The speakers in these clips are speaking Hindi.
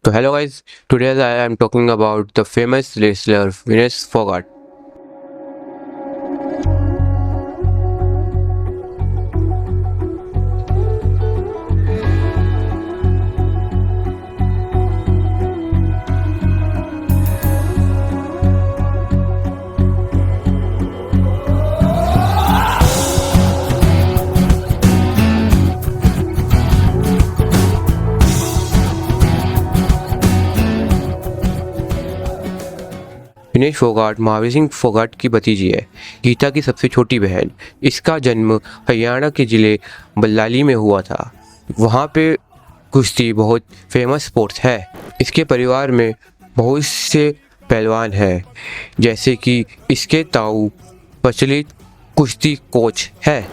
So hello guys, today I am talking about the famous wrestler Vinesh Fogart. Vinesh Phogat Mahavir Singh Phogat की भतीजी है, गीता की सबसे छोटी बहन। इसका जन्म हरियाणा के ज़िले बल्लाली में हुआ था। वहाँ पे कुश्ती बहुत फेमस स्पोर्ट्स है। इसके परिवार में बहुत से पहलवान हैं, जैसे कि इसके ताऊ प्रचलित कुश्ती कोच है।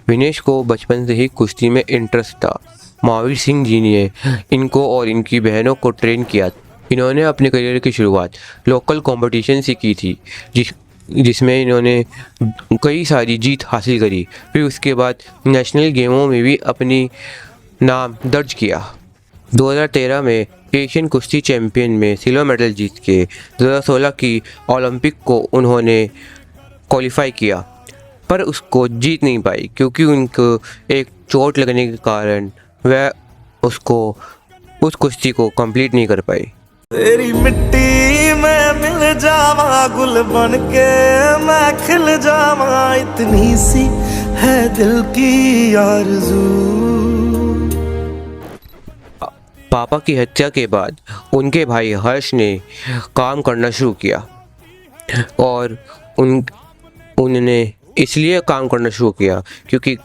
विनेश को बचपन से ही कुश्ती में इंटरेस्ट था। महावीर सिंह जी ने इनको और इनकी बहनों को ट्रेन किया। इन्होंने अपने करियर की शुरुआत लोकल कंपटीशन से की थी, जिसमें इन्होंने कई सारी जीत हासिल करी। फिर उसके बाद नेशनल गेमों में भी अपनी नाम दर्ज किया। 2013 में एशियन कुश्ती चैंपियन में सिल्वर मेडल जीत के 2016 की ओलंपिक को उन्होंने क्वालिफाई किया, पर उसको जीत नहीं पाई क्योंकि उनको एक चोट लगने के कारण वह उस कुश्ती को कंप्लीट नहीं कर पाई। तेरी मिट्टी में मिल जावा, गुल बन के मैं खिल जावा, इतनी सी है दिल की आरज़ू। पापा की हत्या के बाद उनके भाई हर्ष ने काम करना शुरू किया और उन्होंने इसलिए काम करना शुरू किया क्योंकि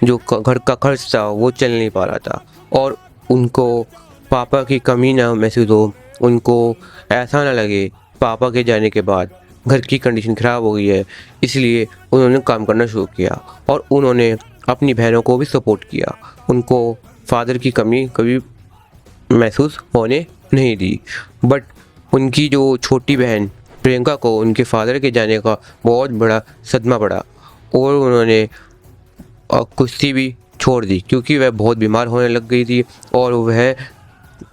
जो घर का खर्च था वो चल नहीं पा रहा था और उनको पापा की कमी ना महसूस हो, उनको ऐसा ना लगे पापा के जाने के बाद घर की कंडीशन ख़राब हो गई है, इसलिए उन्होंने काम करना शुरू किया और उन्होंने अपनी बहनों को भी सपोर्ट किया। उनको फादर की कमी कभी महसूस होने नहीं दी। बट उनकी जो छोटी बहन प्रियंका को उनके फादर के जाने का बहुत बड़ा सदमा पड़ा और उन्होंने कुश्ती भी छोड़ दी क्योंकि वह बहुत बीमार होने लग गई थी और वह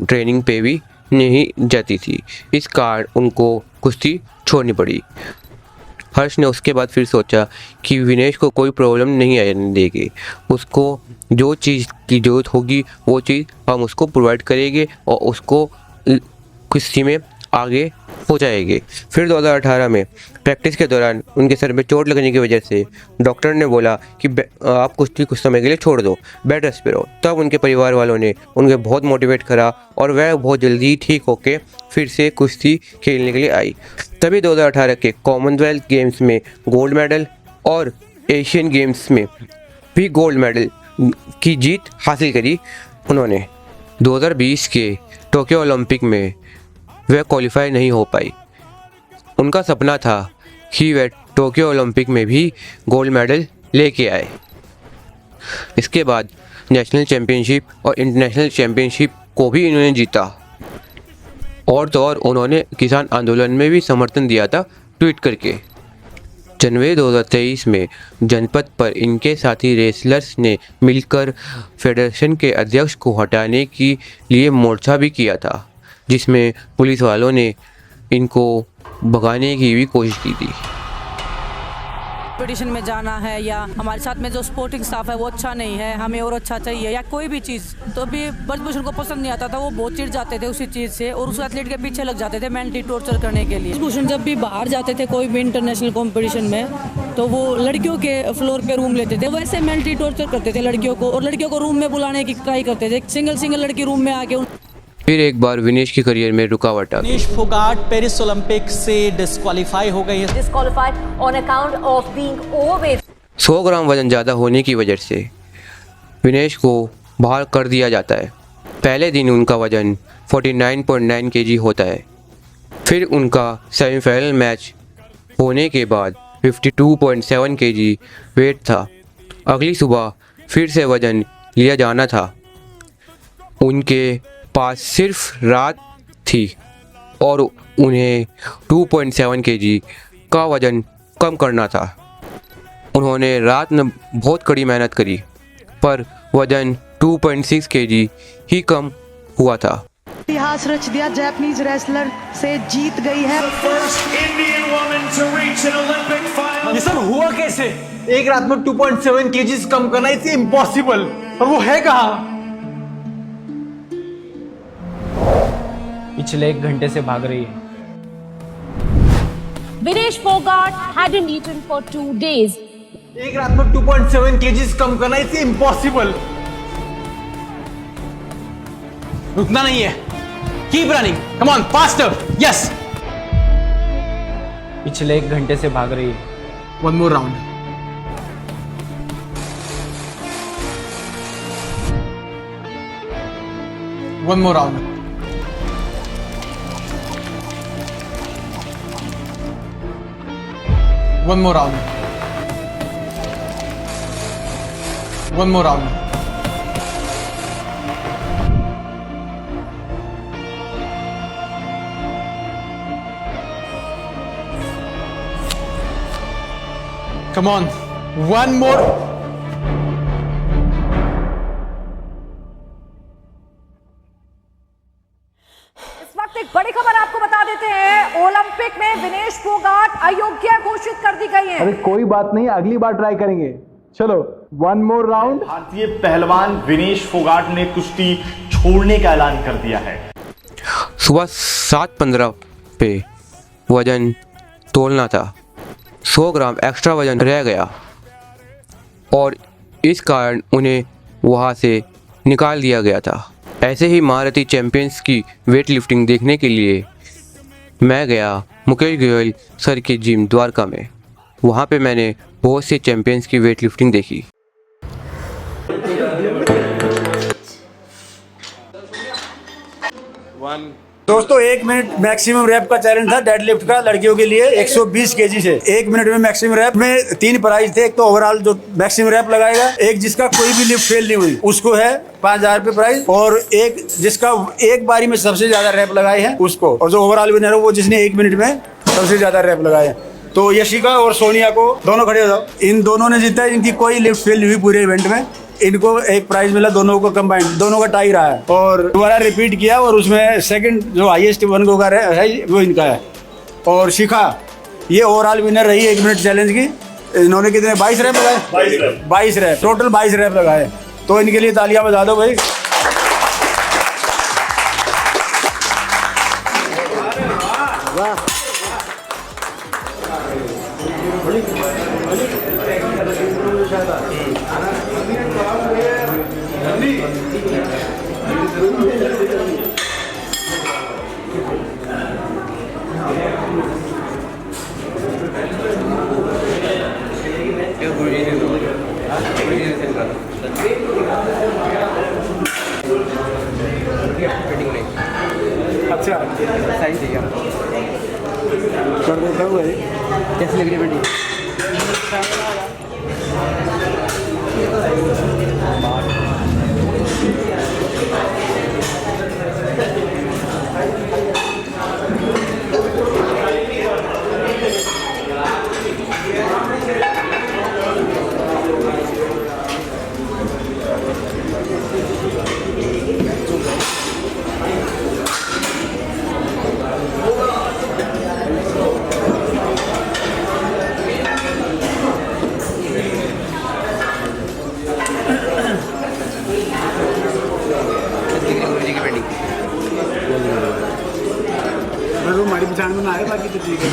ट्रेनिंग पे भी नहीं जाती थी। इस कारण उनको कुश्ती छोड़नी पड़ी। हर्ष ने उसके बाद फिर सोचा कि विनेश को कोई प्रॉब्लम नहीं आने देगी, उसको जो चीज़ की ज़रूरत होगी वो चीज़ हम उसको प्रोवाइड करेंगे और उसको कुश्ती में आगे पहुँचाएंगे। फिर 2018 में प्रैक्टिस के दौरान उनके सर में चोट लगने की वजह से डॉक्टर ने बोला कि आप कुश्ती कुछ समय के लिए छोड़ दो, बेड रेस्ट पे रहो। तब उनके परिवार वालों ने उनको बहुत मोटिवेट करा और वह बहुत जल्दी ठीक होके फिर से कुश्ती खेलने के लिए आई। तभी 2018 के कॉमनवेल्थ गेम्स में गोल्ड मेडल और एशियन गेम्स में भी गोल्ड मेडल की जीत हासिल करी उन्होंने। 2020 के टोक्यो ओलंपिक में वह क्वालिफाई नहीं हो पाई। उनका सपना था कि वह टोक्यो ओलंपिक में भी गोल्ड मेडल लेके आए। इसके बाद नेशनल चैम्पियनशिप और इंटरनेशनल चैम्पियनशिप को भी इन्होंने जीता और तो और उन्होंने किसान आंदोलन में भी समर्थन दिया था ट्वीट करके। जनवरी 2023 में जनपद पर इनके साथी रेसलर्स ने मिलकर फेडरेशन के अध्यक्ष को हटाने के लिए मोर्चा भी किया था, जिसमें पुलिस वालों ने इनको भगाने की भी कोशिश की थी। कंपटीशन में जाना है या हमारे साथ में जो स्पोर्टिंग स्टाफ है वो अच्छा नहीं है, हमें और अच्छा चाहिए या कोई भी चीज़, तो अभी ब्रजभूषण को पसंद नहीं आता था। वो बहुत चिढ़ जाते थे उसी चीज़ से और उस एथलीट के पीछे लग जाते थे मेंटली टॉर्चर करने के लिए। ब्रजभूषण जब भी बाहर जाते थे कोई भी इंटरनेशनल कंपटीशन में, तो वो लड़कियों के फ्लोर पे रूम लेते थे, वैसे मेंटली टॉर्चर करते थे लड़कियों को और लड़कियों को रूम में बुलाने की ट्राई करते थे। सिंगल लड़की रूम में आके फिर एक बार विनेश के करियर में रुकावट आ गई। विनेश फोगाट पेरिस ओलंपिक से डिस्क्वालीफाई हो गई है। Disqualified on account of being overweight. 100 ग्राम वजन ज़्यादा होने की वजह से विनेश को बाहर कर दिया जाता है। पहले दिन उनका वजन 49.9 kg होता है। फिर उनका सेमीफाइनल मैच होने के बाद 52.7 kg वेट था। अगली सुबह फिर से वजन लिया जाना था। उनके पास सिर्फ रात थी और उन्हें 2.7 kg का वज़न कम करना था। उन्होंने रात में बहुत कड़ी मेहनत करी पर वज़न 2.6 kg ही कम हुआ था। इतिहास रच दिया, जापानीज रेसलर से जीत गई है। First Indian woman to reach an Olympic final. ये सब हुआ कैसे? एक रात में 2.7 kg कम करना इट्स इम्पॉसिबल, और वो है कहाँ? पिछले 1 घंटे से भाग रही है। Vinesh Fogart hadn't eaten for 2 days. एक रात में 2.7 kg कम करना इट्स इम्पॉसिबल। रुकना नहीं है, keep running, come on faster, yes. पिछले 1 घंटे से भाग रही है। One more round, one more round, one more round, one more round. Come on, one more. इस वक्त एक बड़ी खबर आपको बता देते हैं, ओलंपिक में विनेश फोगाट अयोग्य घोषित कर दी गई हैं। अरे कोई बात नहीं, अगली बार ट्राई करेंगे। चलो वन मोर राउंड। भारतीय पहलवान विनेश फोगाट ने कुश्ती छोड़ने का ऐलान कर दिया है। सुबह 7:15 पे वजन तोलना था, 100 ग्राम एक्स्ट्रा वजन रह गया और इस कारण उन्हें वहाँ से निकाल दिया गया था। ऐसे ही महारथी चैंपियंस की वेट लिफ्टिंग देखने के लिए मैं गया मुकेश गोयल सर के जिम द्वारका में। वहाँ पे मैंने बहुत से चैंपियंस की वेट लिफ्टिंग देखी। दोस्तों 1 मिनट मैक्सिमम रैप का चैलेंज था डेडलिफ्ट का लड़कियों के लिए 120 केजी से। 1 मिनट में मैक्सिमम रैप में 3 प्राइज थे। एक तो ओवरऑल जो मैक्सिमम रैप लगाएगा, एक जिसका कोई भी लिफ्ट फेल नहीं हुई उसको है 5,000 रुपये प्राइज, और एक जिसका एक बारी में सबसे ज्यादा रैप लगाए हैं उसको, और जो ओवरऑल विनर है वो जिसने 1 मिनट में सबसे ज्यादा रैप लगाए हैं। तो यशिका और सोनिया को, दोनों खड़े हो जाओ, इन दोनों ने जीता है। इनकी कोई लिफ्ट फेल नहीं हुई पूरे इवेंट में। इनको एक प्राइज मिला, दोनों को कंबाइंड, दोनों का टाई रहा है। और दोबारा रिपीट किया और उसमें सेकंड जो हाईएस्ट वन को है वो इनका है। और शिखा ये ओवरऑल विनर रही 1 मिनट चैलेंज की। इन्होंने कितने 22 रैप लगाए, 22 रैप टोटल 22 रैप लगाए। तो इनके लिए तालियां बजा दो भाई। अच्छा साइन चाहिए कर देता हूँ भाई। कैसी लग रही है बेटी? हमारी पहचान में ना आए, बाकी तो ठीक है।